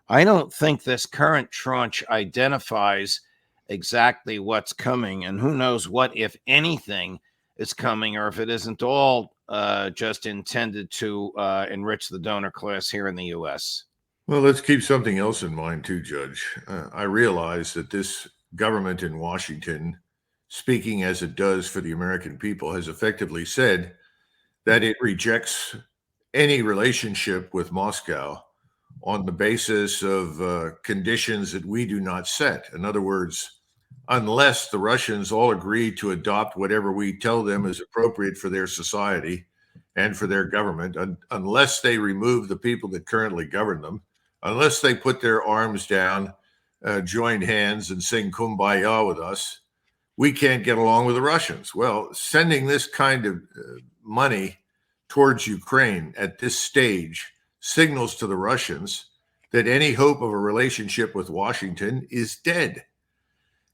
I don't think this current tranche identifies exactly what's coming, and who knows what, if anything, is coming, or if it isn't all just intended to enrich the donor class here in the U.S. Well, let's keep something else in mind, too, Judge. I realize that this government in Washington, speaking as it does for the American people, has effectively said that it rejects any relationship with Moscow on the basis of conditions that we do not set. In other words, unless the Russians all agree to adopt whatever we tell them is appropriate for their society and for their government, unless they remove the people that currently govern them, unless they put their arms down, join hands, and sing Kumbaya with us, we can't get along with the Russians. Well, sending this kind of money towards Ukraine at this stage signals to the Russians that any hope of a relationship with Washington is dead.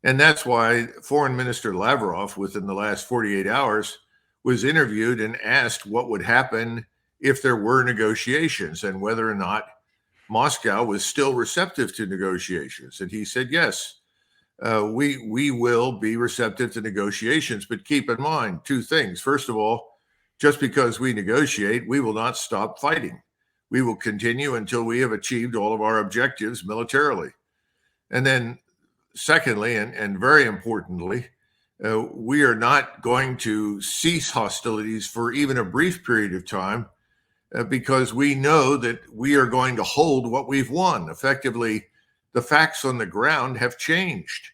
And that's why Foreign Minister Lavrov, within the last 48 hours, was interviewed and asked what would happen if there were negotiations and whether or not Moscow was still receptive to negotiations. And he said, yes, we will be receptive to negotiations. But keep in mind two things. First of all, just because we negotiate, we will not stop fighting. We will continue until we have achieved all of our objectives militarily. And then secondly, and very importantly, we are not going to cease hostilities for even a brief period of time because we know that we are going to hold what we've won. Effectively, the facts on the ground have changed,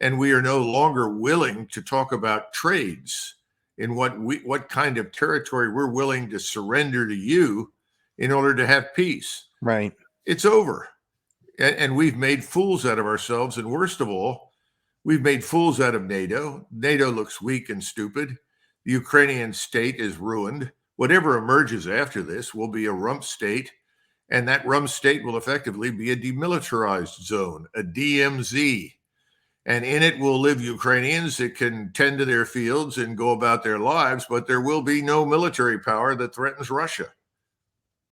and we are no longer willing to talk about trades in what kind of territory we're willing to surrender to you in order to have peace. Right. It's over. And we've made fools out of ourselves. And worst of all, we've made fools out of NATO. NATO looks weak and stupid. The Ukrainian state is ruined. Whatever emerges after this will be a rump state. And that rump state will effectively be a demilitarized zone, a DMZ. And in it will live Ukrainians that can tend to their fields and go about their lives, but there will be no military power that threatens Russia.